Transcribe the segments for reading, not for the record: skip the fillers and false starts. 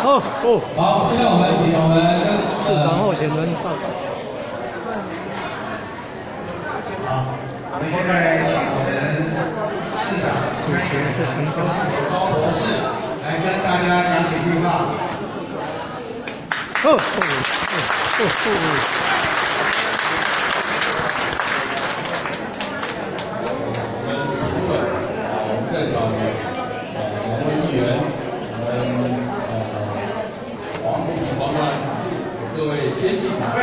好，现在我们请我们市场候选人报告。好，我们现在请我们市长高博士来跟大家讲几句话。我们在场两位议员，黄部长、黄官，各位先进长辈，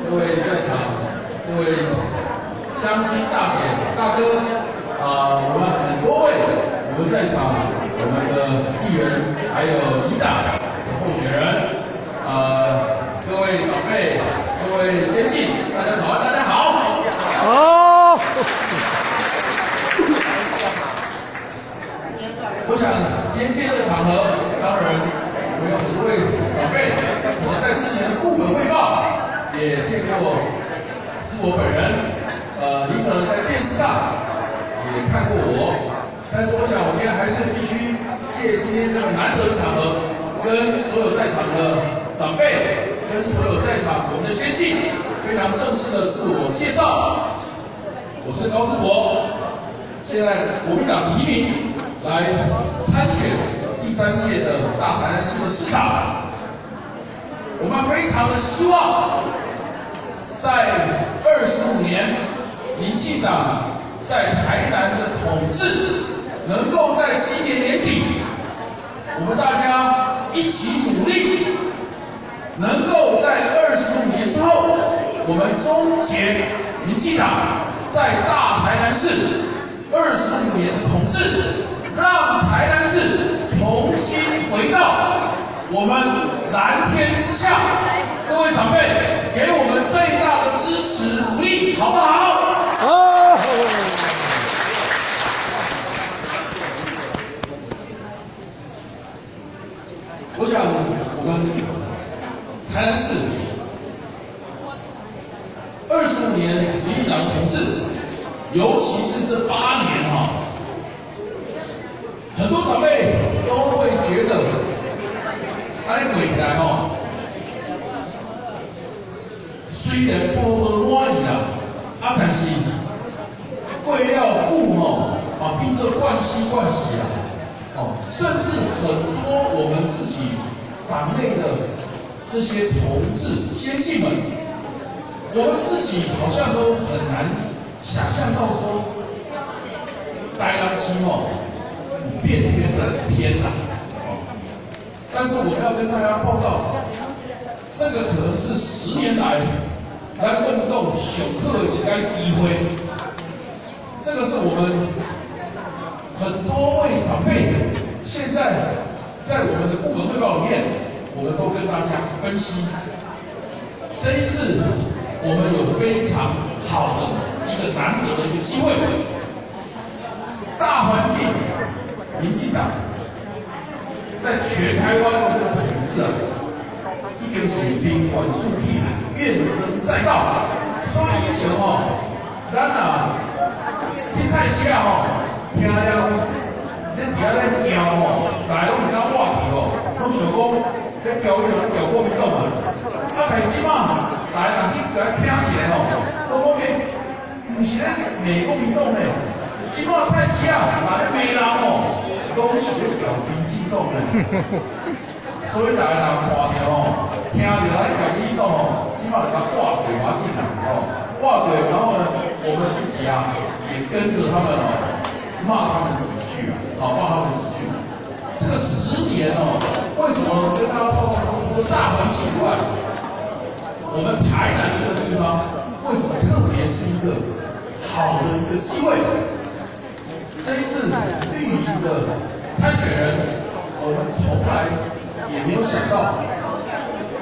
各位在场各位乡亲大姐大哥，我们很多位我们在场我们的议员还有里长候选人，各位长辈，各位先进，大家早安，大家好。好。我想今天这个场合，当然我们有很多位长辈，可能在之前的部门汇报也见过是我本人，您可能在电视上也看过我，但是我想我今天还是必须借今天这个难得的场合，跟所有在场的长辈，跟所有在场我们的先进，非常正式的自我介绍。我是高世博，现在国民党提名来参选第3届的大台南市的市长。我们非常的希望，在25年民进党在台南的统治，能够在今年年底，我们大家一起努力，能够在25年之后，我们终结民进党在大台南市25年的统治，让台南市重新回到我们蓝天之下。各位长辈，给我们最大的支持鼓励，好不好？好。我想我们台南市25年民进党的统治，尤其是这8年很多长辈都会觉得，未来虽然无满意啦，但是过了久变成惯习啦。甚至很多我们自己党内的这些同志先进们，我们自己好像都很难想象到说，台南市变天的天啦。但是我们要跟大家报告，这个可能是10年来咱运动上好的一个机会。这个是我们很多位长辈现在在我们的部门汇报里面，我们都跟大家分析。这一次我们有非常好的一个难得的一个机会，大环境，民进党在全台湾的这个统治已经是兵冠树立，怨声载道。所以以前咱去菜市听了，咱伫遐咧叫大家拢唔敢话去拢想讲咧叫国民党嘛。但是即马大家若去听起来都讲唔是咧骂国民党咧，即马菜市若咧骂人拢是咧叫民进党咧。所以大家人看到听到咱叫民进党即马就甲挂过要紧啦挂过，然后呢，我们自己也跟着他们骂他们几句骂他们几句。这个10年为什么跟大家报告说，除了大环境以外，我们台南这个地方为什么特别是一个好的一个机会？这一次绿营的参选人，我们从来也没有想到，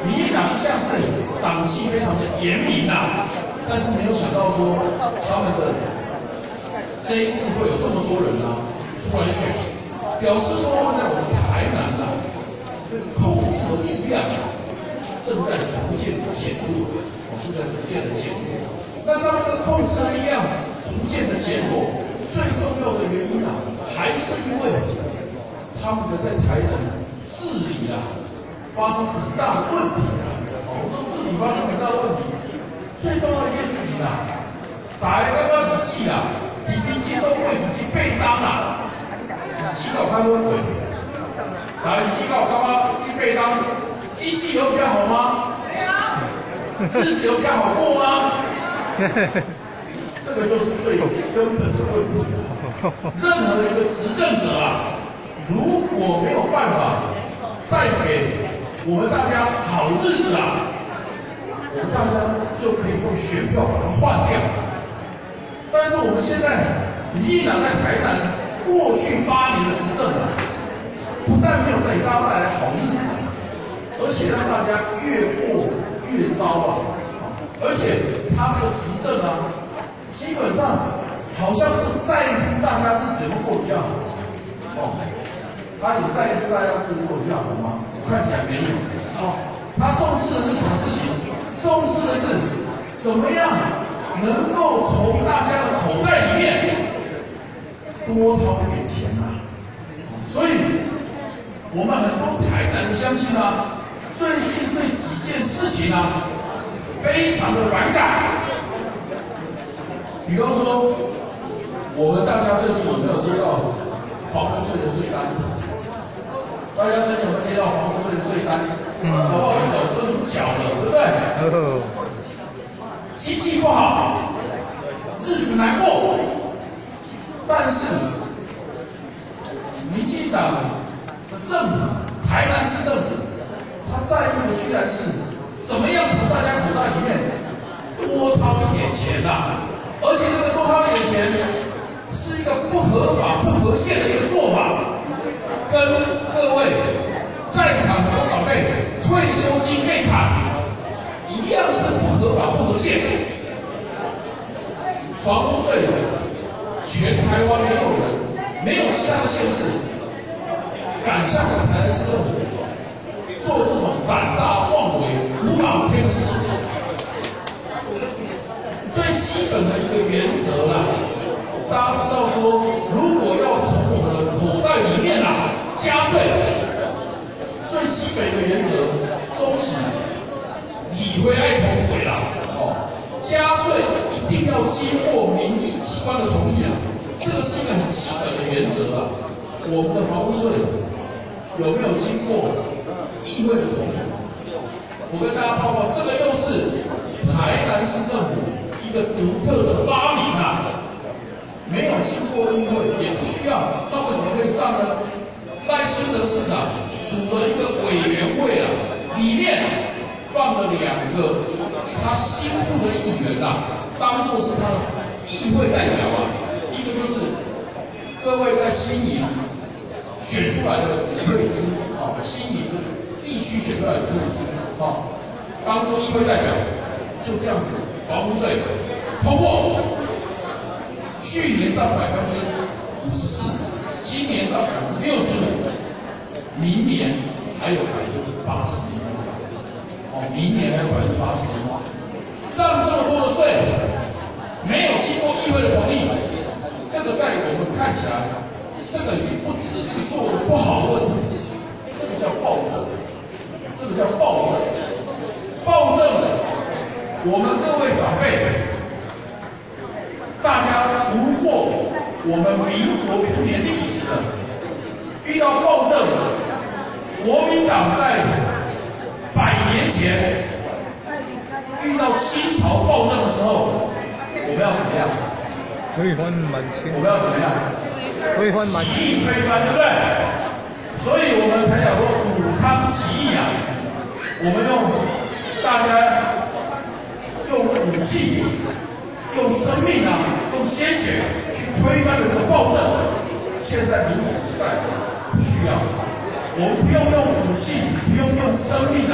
民进党一向是党纪非常的严明但是没有想到说他们的这一次会有这么多人出来选，表示说在我们台南那个控制的力量正在逐渐的减弱，那这样的控制的力量逐渐的减弱，最重要的原因还是因为他们的在台南治理啊，发生很大的问题啊。我们治理发生很大的问题，最重要的一件事情啊，大家刚刚是记啦，已经进到会已经被当啦，记到开会会，大家记到刚刚进被当，经济有比较好吗？日子有比较好过吗？这个就是最根本的问题。任何一个执政者啊，如果没有办法带给我们大家好日子啊，我们大家就可以用选票把它换掉。但是我们现在民进党在台南过去8年的执政啊，不但没有给大家带来好日子，而且让大家越过越糟啊！而且他这个执政啊，基本上好像不在乎大家日子有没有过比较好哦。他有在乎大家日子过比较好吗？看起来没有哦。他重视的是什么事情？重视的是怎么样能够从大家的口袋里面多掏一点钱啊！所以，我们很多台南的乡亲啊，最近对几件事情啊，非常的反感。比方说，我们大家最近有没有接到房屋税的税单？大家最近有没有接到房屋税的税单？好不好？小时候怎么缴的，对不对？经济不好，日子难过，但是民进党的政府，台南市政府，他在意的居然是怎么样从大家口袋里面多掏一点钱啊！而且这个多掏一点钱是一个不合法、不合宪的一个做法，跟各位在场很多长辈退休金被砍一样，是不合法、不合宪。房屋税全台湾没有人，没有其他的县市敢像台南市政府做这种胆大妄为、无法无天的事情。最基本的一个原则啦，大家知道说，如果要从我们的口袋里面加税，最基本的原则，终是理会爱同回啦。加税一定要经过民意机关的同意啊，这个是一个很基本的原则啊。我们的房屋税有没有经过议会的同意？我跟大家报告，这个又是台南市政府一个独特的发明啊，没有经过议会，也不需要。那为什么可以这样呢？赖清德市长组了一个委员会啊，里面放了2个他心腹的议员当作是他的议会代表啊。一个就是各位在新营选出来的李慧芝新营的地区选出来的李慧芝当作议会代表，就这样子，房屋税通过，去年涨54%，今年涨65%，明年还有80%。明年还有80%，涨这么多的税，没有经过议会的同意，这个在我们看起来，这个已经不只是做的不好的问题，这个叫暴政，这个叫暴政。暴政，我们各位长辈，大家读过我们民国初年历史的，遇到暴政，国民党在100年前遇到清朝暴政的时候，我们要怎么样？推翻满清。我们要怎么样？推翻满清。起义推翻，对不对？所以我们才讲说武昌起义啊，我们大家用武器、用生命用鲜血去推翻了这个暴政。现在民主时代不需要。我们不用用武器，不用用生命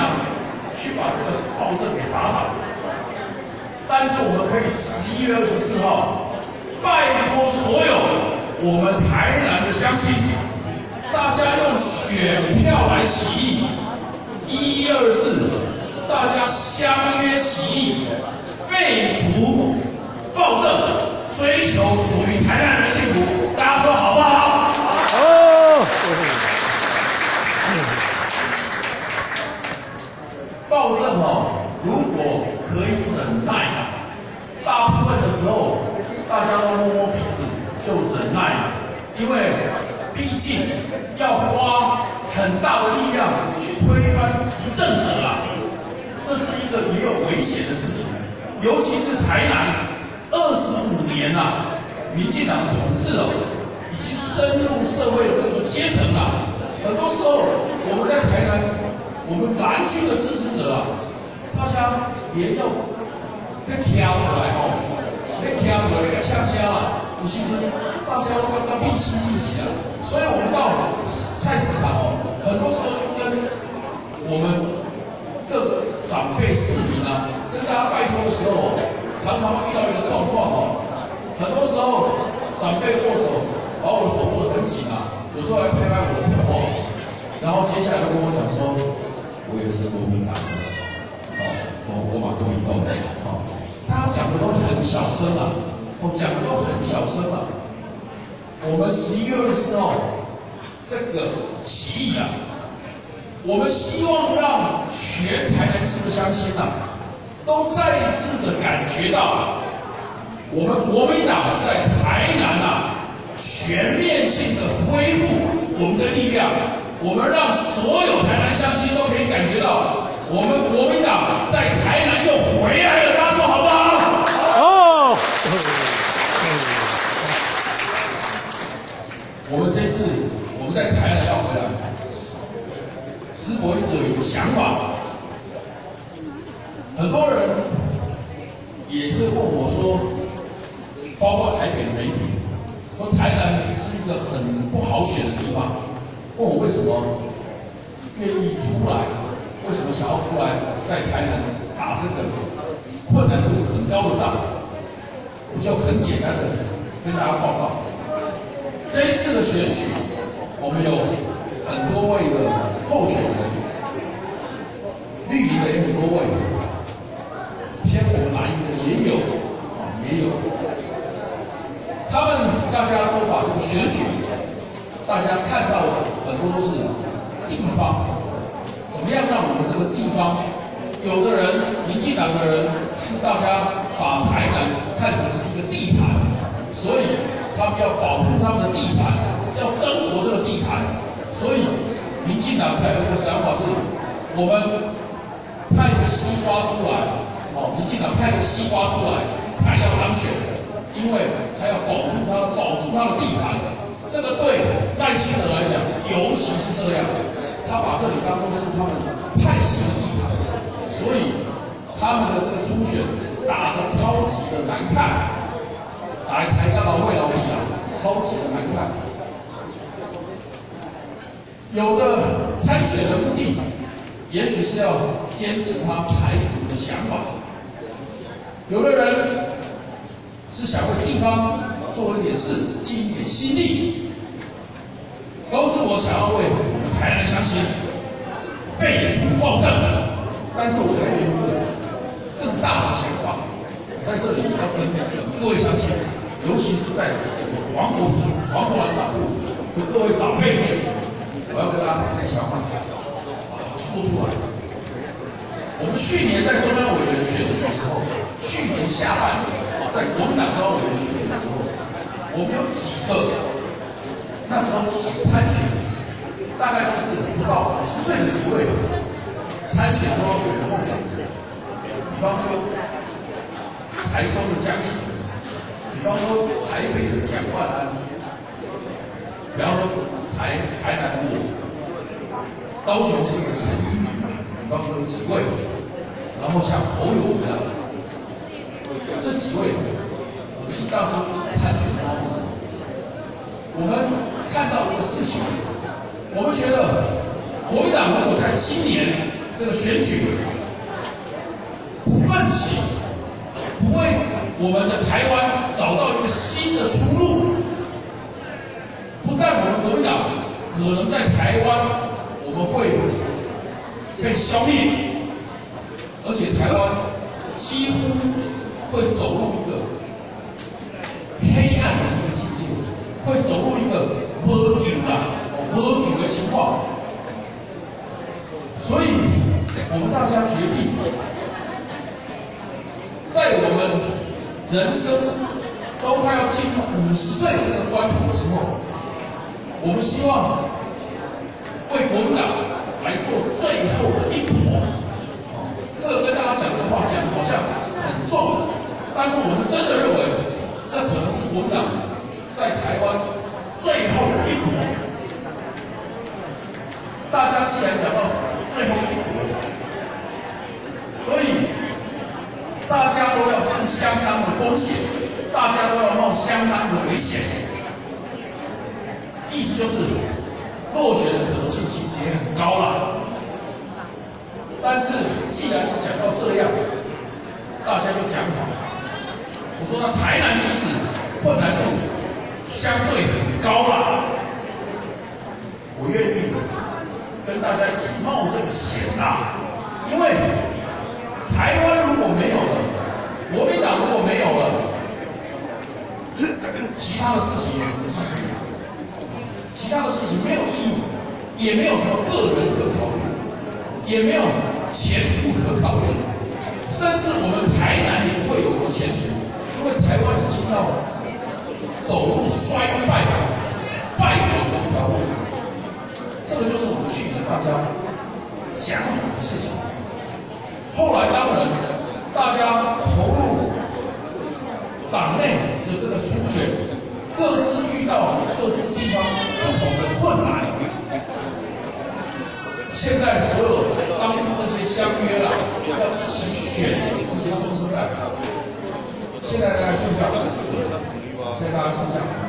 去把这个暴政给打倒，但是我们可以11月24号，拜托所有我们台南的乡亲，大家用选票来起义，11月24，大家相约起义，废除暴政，追求属于台南人的幸福。大家说好不好？好。暴政如果可以忍耐，大部分的时候大家都摸摸鼻子就忍耐了，因为毕竟要花很大的力量去推翻执政者这是一个也有危险的事情。尤其是台南25年民进党的统治已经深入社会的各个阶层很多时候我们在台南，我们蓝军的支持者大家连要跳出来跳出来给呛虾不是大家都刚刚密集所以我们到菜市场很多时候去跟我们各个长辈市民跟大家拜托的时候，常常会遇到一个状况很多时候长辈握手，把我的手握得很紧有时候来拍拍我的头然后接下来就跟我讲说，我也是国民党的我把国民党的大家讲的都很小声讲的都很小声我们11月24号这个起义我们希望让全台南市的乡亲都再一次的感觉到，我们国民党在台南全面性的恢复我们的力量，我们让所有台南乡亲都可以感觉到，我们国民党在台南又回来了，大家说好不好？我们这次我们在台南要回来，师伯一直有一个想法，很多人也是问我说，包括台北的媒体，说台南是一个很不好选的地方，问我为什么愿意出来，为什么想要出来在台南打这个困难度很高的仗，我就很简单的跟大家报告，这一次的选举，我们有很多位的候选人，绿营的也很多位，偏我们蓝营的也有，他们大家都把这个选举，大家看到的很多都是地方，怎么样让我们这个地方，有的人民进党的人是大家把台南看成是一个地盘，所以他们要保护他们的地盘，要争夺这个地盘，所以民进党才有一个想法是，我们派一个西瓜出来，民进党派一个西瓜出来，还要当选，因为他要保住他的地盘。这个对赖清德来讲，尤其是这样，他把这里当作是他们派系的地盘，所以他们的这个初选打得超级的难看，来台大劳会劳力超级的难看。有的参选的目的，也许是要坚持他台独的想法；有的人是想为地方做一点事，尽一点心力，都是我想要为我们台南乡亲废除暴政的。但是我还有一个更大的想法，在这里要跟各位乡亲，尤其是在黄国兰党部和各位长辈面前。我要跟大家把这个想法说出来。我们去年在中央委员选举的时候，去年下半年在国民党中央委员选举的时候，我们有几个那时候参选，大概都是不到50岁的几位参选中央委员候选人，比方说台中的江启臣，比方说台北的蒋万安，比方说台南我，高雄市的陈怡民，比方说有几位，然后像侯友宜这几位，我们到时候参选中央委员，我们看到一个事情，我们觉得国民党如果在今年这个选举不奋起，不为我们的台湾找到一个新的出路。不但我们国民党可能在台湾我们会被消灭，而且台湾几乎会走入一个黑暗的一个境界，会走入一个没救的情况。所以我们大家决定，在我们人生都快要进入50岁的这个关头的时候，我们希望为国民党来做最后的一搏。这个跟大家讲的话讲好像很重，但是我们真的认为，这可能是国民党在台湾最后的一搏。大家既然讲到最后一搏，所以大家都要付相当的风险，大家都要冒相当的危险。意思就是落选的可能性其实也很高啦。但是既然是讲到这样，大家就讲好。我说那台南其实困难度相对很高啦，我愿意跟大家一起冒这个险啦，因为台湾如果没有了，国民党如果没有了，其他的事情有什么意义？其他的事情没有意义，也没有什么个人可考虑，也没有前途可考虑，甚至我们台南也不会有什么前途，因为台湾已经到走入衰败、败亡的一条路。这个就是我们去年大家讲好的事情。后来当然大家投入党内的这个初选，各自遇到各自地方不同的困难。现在所有当初那些相约了要一起选这些中生代表，现在大概剩下5个，现在大概剩下5个。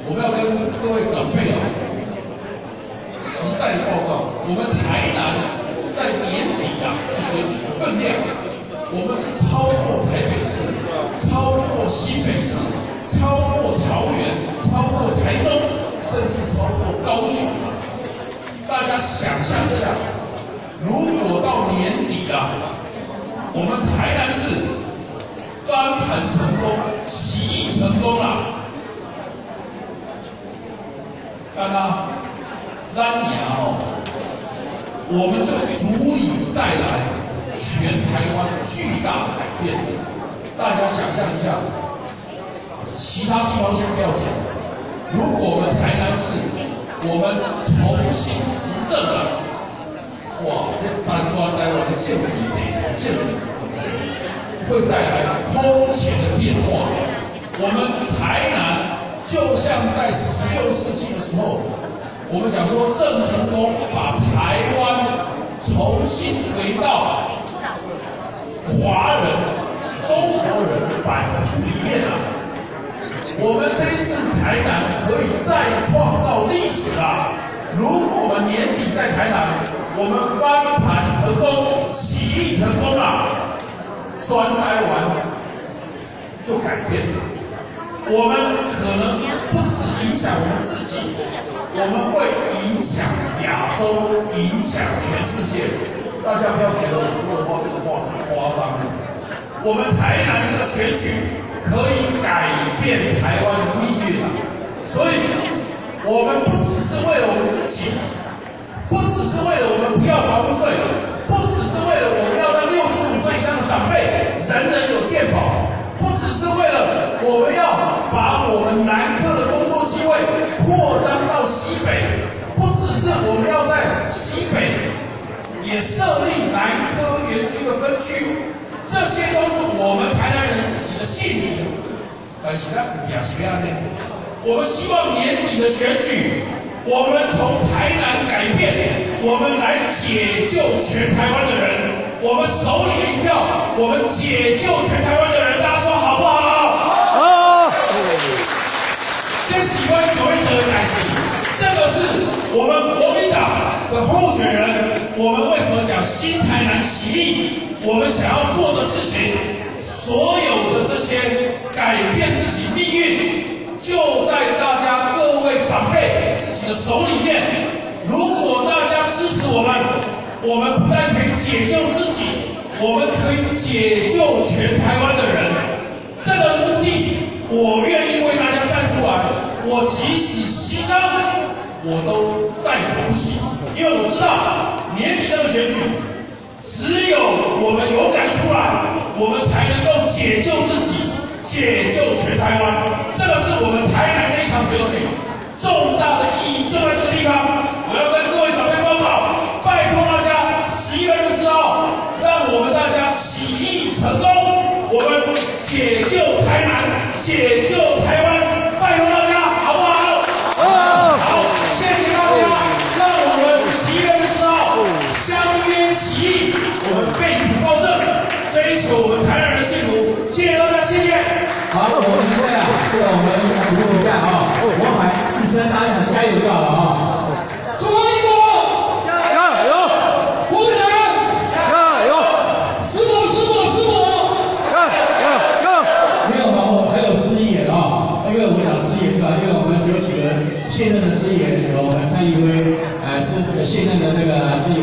我们要跟各位长辈实在的报告，我们台南在年底这个选举的分量，我们是超过台北市，超过新北市，超过桃园，超过台中，甚至超过高雄。大家想象一下，如果到年底我们台南市翻盘成功，起义成功了，看到咱赢我们就足以带来全台湾巨大的改变。大家想象一下，其他地方先不要讲，如果我们台南市我们重新执政了，哇，这单专台湾的建立会带来空前的变化。我们台南就像在16世纪的时候，我们讲说郑成功把台湾重新回到华人、中国人的版图里面我们这一次台南可以再创造历史如果我们年底在台南，我们翻盘成功、起义成功专台湾就改变了。我们可能不只影响我们自己，我们会影响亚洲，影响全世界。大家不要觉得我说的话，这个话是夸张的。我们台南这个选举可以改变台湾的命运所以，我们不只是为了我们自己，不只是为了我们不要房屋税，不只是为了我们要让65岁以上的长辈人人有健保。不只是为了我们要把我们南科的工作机会扩张到西北，不只是我们要在西北也设立南科园区的分区，这些都是我们台南人自己的幸福。但是也是这样的，我们希望年底的选举，我们从台南改变，我们来解救全台湾的人。我们手里的一票，我们解救全台湾的人，大家说好不好？好。这喜欢9月者的改型，这个是我们国民党的候选人。我们为什么讲新台南起义？我们想要做的事情，所有的这些改变自己命运，就在大家各位长辈自己的手里面。如果大家支持我们不但可以解救自己，我们可以解救全台湾的人。这个目的，我愿意为大家站出来。我即使牺牲，我都在所不惜，因为我知道年底这个选举，只有我们勇敢出来，我们才能够解救自己，解救全台湾。这个是我们台南这一场选举重大的意义，就在这个地方。我要跟各位长辈报告，拜托大家11月24号，让我们大家起义成功，我们解救台南，解救台湾，拜托大家，好不好？好，谢谢大家，让我们11月24号相约起义，我们背楚高正，追求我们台南人的幸福。谢谢大家，谢谢。好，我们现在这个我们主持比赛啊，我喊一声，大家加油就好了啊！中华民国，加油！我们加油！师傅，加油！没有吧？我还有司仪啊，因为我讲司仪对吧？因为我们有几个现任的司仪，有蔡依辉，是这个现任的那个司仪。